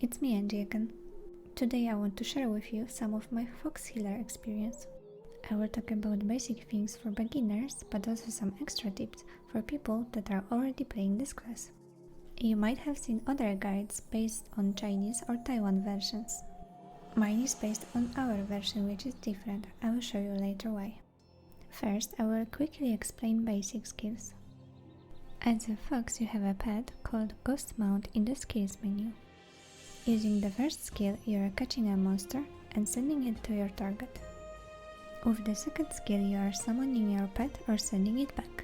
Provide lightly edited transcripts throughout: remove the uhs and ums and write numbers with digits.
it's me Angie again. Today I want to share with you some of my Fox Healer experience. I will talk about basic things for beginners, but also some extra tips for people that are already playing this class. You might have seen other guides based on Chinese or Taiwan versions. Mine is based on our version, which is different. I will show you later why. First, I will quickly explain basic skills. As a fox, you have a pet called Ghost Mount in the skills menu. Using the first skill, you are catching a monster and sending it to your target. With the second skill, you are summoning your pet or sending it back.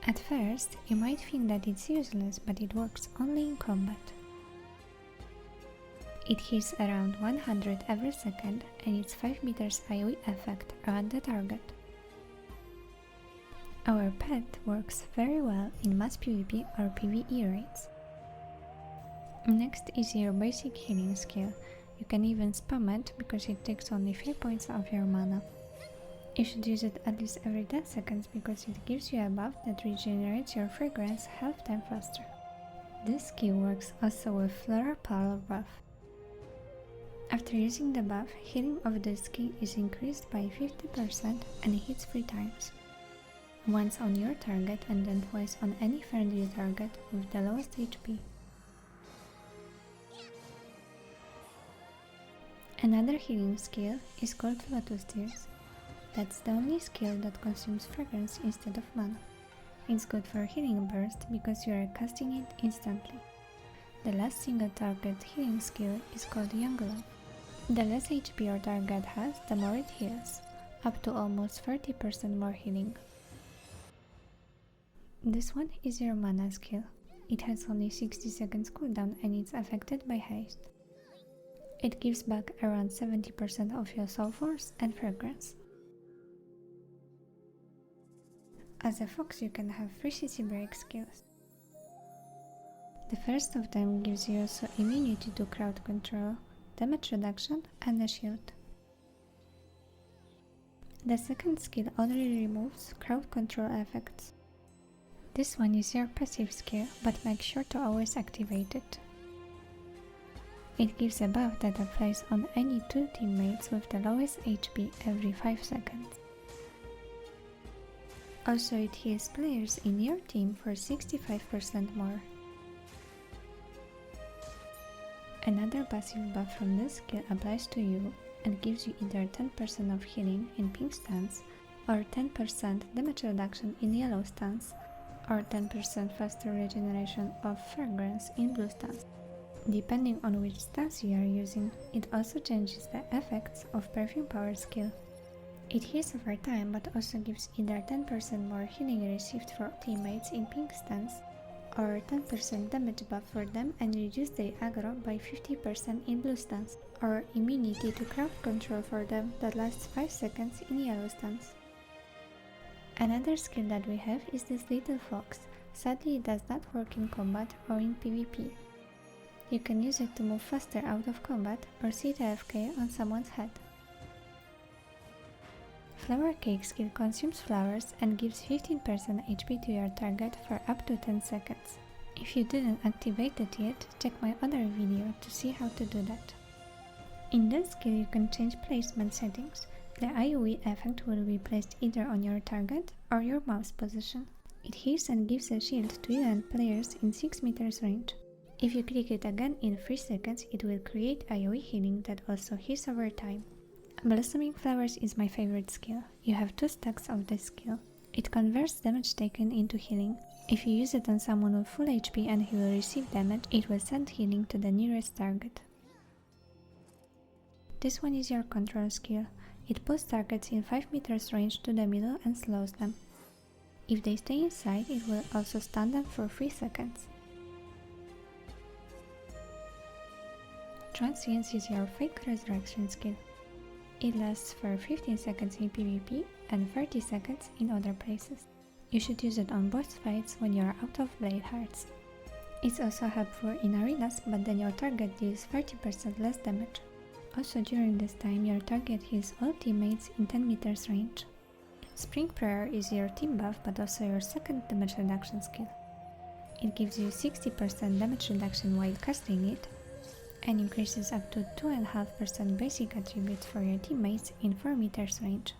At first, you might think that it's useless, but it works only in combat. It hits around 100 every second and it's 5 meters AoE effect around the target. Our pet works very well in mass PvP or PvE raids. Next is your basic healing skill. You can even spam it because it takes only 5 points of your mana. You should use it at least every 10 seconds because it gives you a buff that regenerates your fragrance half time faster. This skill works also with Floral Pearl buff. After using the buff, healing of this skill is increased by 50% and hits 3 times. Once on your target and then twice on any friendly target with the lowest HP. Another healing skill is called Lotus Tears. That's the only skill that consumes fragrance instead of mana. It's good for healing burst because you are casting it instantly. The last single target healing skill is called Young Love. The less HP your target has, the more it heals, up to almost 30% more healing. This one is your mana skill. It has only 60 seconds cooldown and it's affected by haste. It gives back around 70% of your soul force and fragrance. As a fox, you can have 3 CC break skills. The first of them gives you also immunity to crowd control, damage reduction and a shield. The second skill only removes crowd control effects. This one is your passive skill, but make sure to always activate it. It gives a buff that applies on any 2 teammates with the lowest HP every 5 seconds. Also, it heals players in your team for 65% more. Another passive buff from this skill applies to you and gives you either 10% of healing in pink stance, or 10% damage reduction in yellow stance, or 10% faster regeneration of fragrance in blue stance. Depending on which stance you are using, it also changes the effects of perfume power skill. It heals over time but also gives either 10% more healing received for teammates in pink stance, or 10% damage buff for them and reduce their aggro by 50% in blue stance, or immunity to crowd control for them that lasts 5 seconds in yellow stance. Another skill that we have is this little fox. Sadly, it does not work in combat or in PvP. You can use it to move faster out of combat or sit AFK on someone's head. Flower Cake skill consumes flowers and gives 15% HP to your target for up to 10 seconds. If you didn't activate it yet, check my other video to see how to do that. In this skill you can change placement settings. The AoE effect will be placed either on your target or your mouse position. It heals and gives a shield to even players in 6 meters range. If you click it again in 3 seconds, it will create AoE healing that also heals over time. Blossoming Flowers is my favorite skill. You have 2 stacks of this skill. It converts damage taken into healing. If you use it on someone with full HP and he will receive damage, it will send healing to the nearest target. This one is your control skill. It pulls targets in 5 meters range to the middle and slows them. If they stay inside, it will also stun them for 3 seconds. Transience is your fake resurrection skill. It lasts for 15 seconds in PvP and 30 seconds in other places. You should use it on boss fights when you are out of blade hearts. It's also helpful in arenas, but then your target deals 30% less damage. Also during this time, your target heals all teammates in 10 meters range. Spring Prayer is your team buff but also your second damage reduction skill. It gives you 60% damage reduction while casting it, and increases up to 2.5% basic attributes for your teammates in 4 meters range.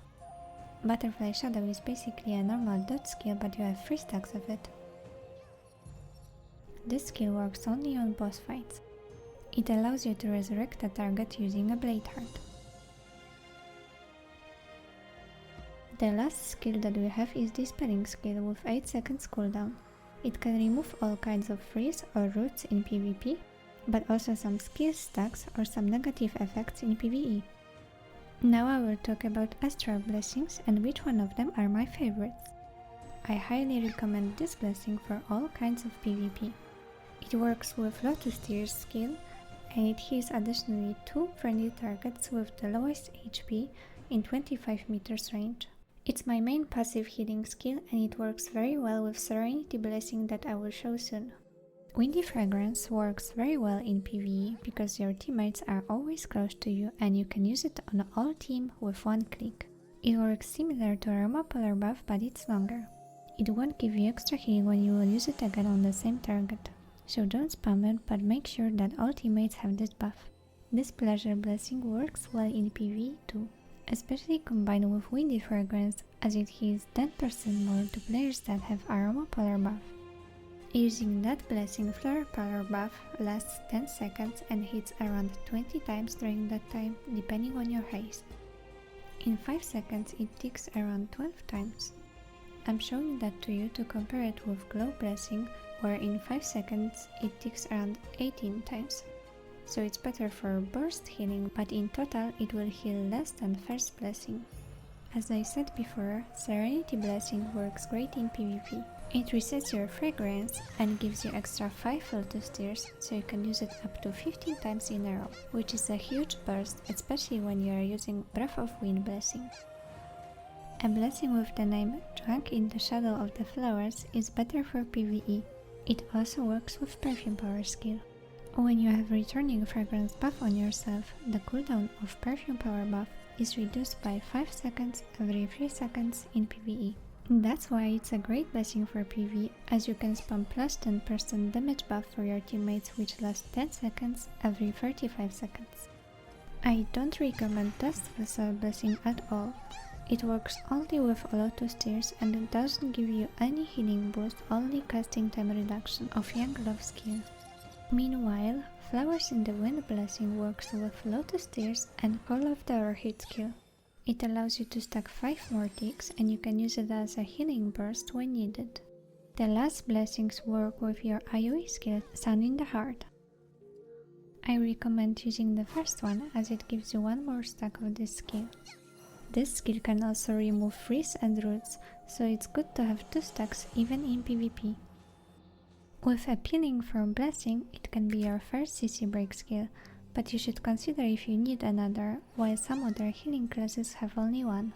Butterfly Shadow is basically a normal dodge skill, but you have 3 stacks of it. This skill works only on boss fights. It allows you to resurrect a target using a Blade Heart. The last skill that we have is Dispelling skill with 8 seconds cooldown. It can remove all kinds of freeze or roots in PvP, but also some skill stacks or some negative effects in PvE. Now I will talk about Astral Blessings and which one of them are my favorites. I highly recommend this blessing for all kinds of PvP. It works with Lotus Tears skill, and it heals additionally 2 friendly targets with the lowest HP in 25 meters range. It's my main passive healing skill, and it works very well with Serenity Blessing that I will show soon. Windy Fragrance works very well in PvE because your teammates are always close to you and you can use it on all team with one click. It works similar to Aroma Polar buff, but it's longer. It won't give you extra healing when you will use it again on the same target. So don't spam it, but make sure that all teammates have this buff. This Pleasure Blessing works well in PvE too, especially combined with Windy Fragrance, as it heals 10% more to players that have Aroma Polar buff. Using that blessing, Flower Power buff lasts 10 seconds and hits around 20 times during that time, depending on your haste. In 5 seconds it ticks around 12 times. I'm showing that to you to compare it with Glow Blessing, where in 5 seconds it ticks around 18 times. So it's better for burst healing, but in total it will heal less than First Blessing. As I said before, Serenity Blessing works great in PvP. It resets your fragrance and gives you extra 5 Lotus Tears, so you can use it up to 15 times in a row, which is a huge burst, especially when you are using Breath of Wind Blessing. A blessing with the name Drunk in the Shadow of the Flowers is better for PvE. It also works with Perfume Power skill. When you have Returning Fragrance buff on yourself, the cooldown of Perfume Power buff is reduced by 5 seconds every 3 seconds in PvE. That's why it's a great blessing for PvE, as you can spam plus 10% damage buff for your teammates, which lasts 10 seconds every 35 seconds. I don't recommend Dust Vessel Blessing at all. It works only with Lotus Tears and it doesn't give you any healing boost, only casting time reduction of Young Love skill. Meanwhile, Flowers in the Wind Blessing works with Lotus Tears and Call of the Orchid skill. It allows you to stack 5 more ticks and you can use it as a healing burst when needed. The last blessings work with your AoE skill, Sun in the Heart. I recommend using the first one as it gives you 1 more stack of this skill. This skill can also remove freeze and roots, so it's good to have 2 stacks even in PvP. With Appealing from Blessing, it can be your first CC break skill, but you should consider if you need another, while some other healing classes have only 1.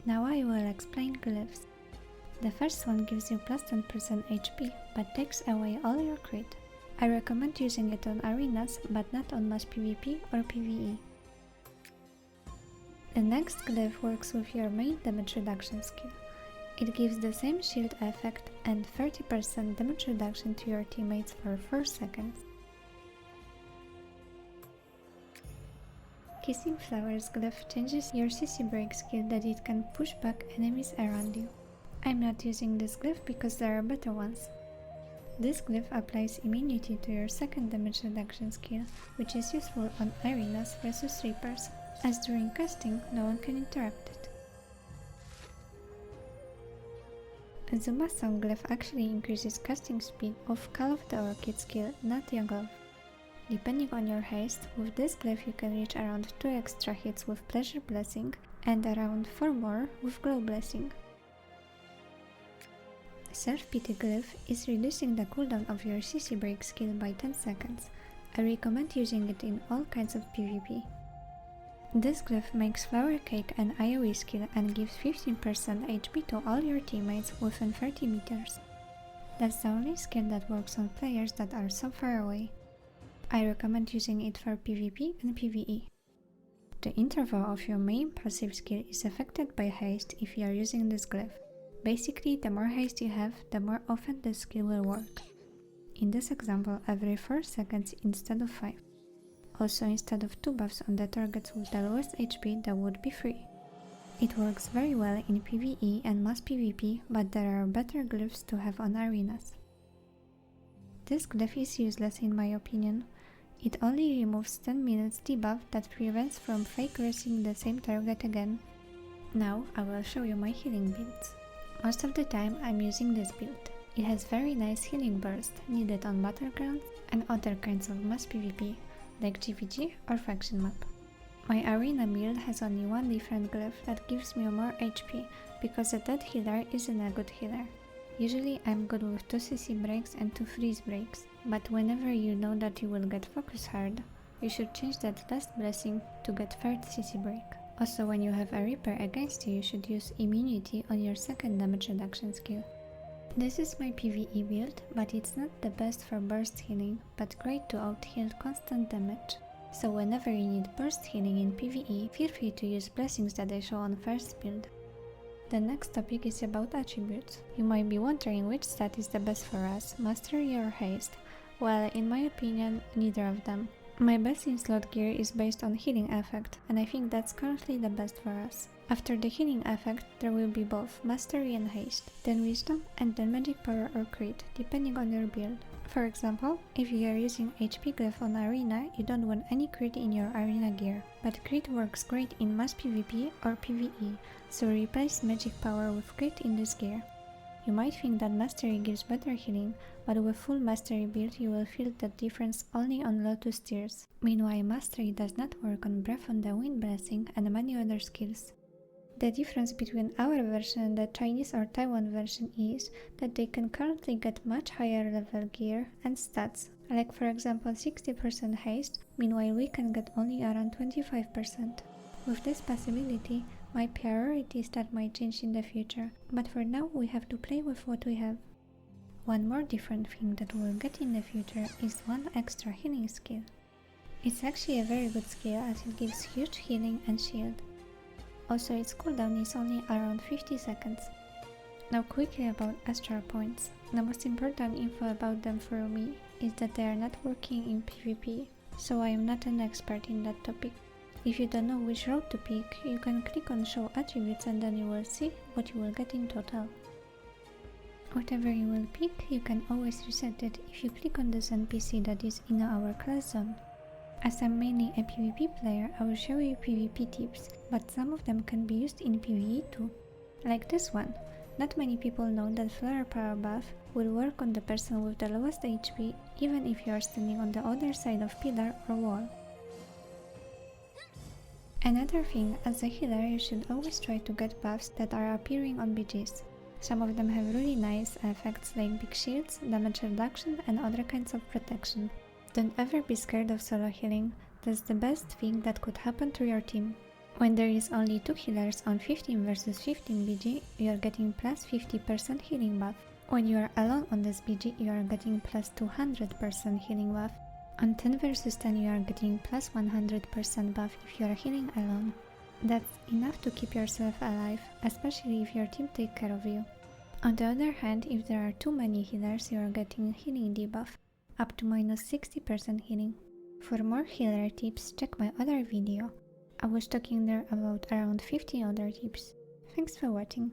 Now I will explain glyphs. The first one gives you plus 10% HP, but takes away all your crit. I recommend using it on arenas, but not on mass PvP or PvE. The next glyph works with your main damage reduction skill. It gives the same shield effect and 30% damage reduction to your teammates for 4 seconds. Kissing Flowers glyph changes your CC break skill that it can push back enemies around you. I'm not using this glyph because there are better ones. This glyph applies immunity to your second damage reduction skill, which is useful on arenas versus Reapers, as during casting no one can interrupt it. Zuma Song glyph actually increases casting speed of Call of the Orchid skill, not Young Love. Depending on your haste, with this glyph you can reach around 2 extra hits with Pleasure Blessing and around 4 more with Glow Blessing. Self-Pity glyph is reducing the cooldown of your CC break skill by 10 seconds. I recommend using it in all kinds of PvP. This glyph makes Flower Cake an AoE skill and gives 15% HP to all your teammates within 30 meters. That's the only skill that works on players that are so far away. I recommend using it for PvP and PvE. The interval of your main passive skill is affected by haste if you are using this glyph. Basically, the more haste you have, the more often the skill will work. In this example, every 4 seconds instead of 5. Also, instead of 2 buffs on the targets with the lowest HP, there would be 3. It works very well in PvE and mass PvP, but there are better glyphs to have on arenas. This glyph is useless in my opinion. It only removes 10 minutes debuff that prevents from fake resing the same target again. Now I will show you my healing builds. Most of the time I'm using this build. It has very nice healing burst needed on battlegrounds and other kinds of mass PvP, like GVG or faction map. My arena build has only one different glyph that gives me more HP, because a dead healer isn't a good healer. Usually I'm good with 2 CC breaks and 2 freeze breaks, but whenever you know that you will get focus hard, you should change that last blessing to get 3rd CC break. Also, when you have a Reaper against you, you should use immunity on your 2nd damage reduction skill. This is my PvE build, but it's not the best for burst healing, but great to out-heal constant damage. So whenever you need burst healing in PvE, feel free to use blessings that I show on first build. The next topic is about attributes. You might be wondering which stat is the best for us, mastery or haste. Well, in my opinion, neither of them. My best in slot gear is based on healing effect, and I think that's currently the best for us. After the healing effect, there will be both mastery and haste, then wisdom, and then magic power or crit, depending on your build. For example, if you are using HP glyph on arena, you don't want any crit in your arena gear, but crit works great in mass PvP or PvE, so replace magic power with crit in this gear. You might think that mastery gives better healing, but with full mastery build you will feel the difference only on Lotus tiers. Meanwhile, mastery does not work on Breath on the Wind blessing and many other skills. The difference between our version and the Chinese or Taiwan version is that they can currently get much higher level gear and stats, like for example 60% haste, meanwhile we can get only around 25%. With this possibility, my priority stat might change in the future, but for now we have to play with what we have. One more different thing that we'll get in the future is one extra healing skill. It's actually a very good skill as it gives huge healing and shield. Also, its cooldown is only around 50 seconds. Now quickly about astral points. The most important info about them for me is that they are not working in PvP, so I am not an expert in that topic. If you don't know which route to pick, you can click on show attributes and then you will see what you will get in total. Whatever you will pick, you can always reset it if you click on this NPC that is in our class zone. As I'm mainly a PvP player, I will show you PvP tips, but some of them can be used in PvE too. Like this one. Not many people know that Flare Power buff will work on the person with the lowest HP even if you are standing on the other side of pillar or wall. Another thing, as a healer you should always try to get buffs that are appearing on BGs. Some of them have really nice effects like big shields, damage reduction and other kinds of protection. Don't ever be scared of solo healing, that's the best thing that could happen to your team. When there is only 2 healers on 15 vs 15 BG, you are getting plus 50% healing buff. When you are alone on this BG, you are getting plus 200% healing buff. On 10 vs 10 you are getting plus 100% buff if you are healing alone. That's enough to keep yourself alive, especially if your team take care of you. On the other hand, if there are too many healers, you are getting healing debuff, up to minus 60% healing. For more healer tips, check my other video. I was talking there about around 50 other tips. Thanks for watching.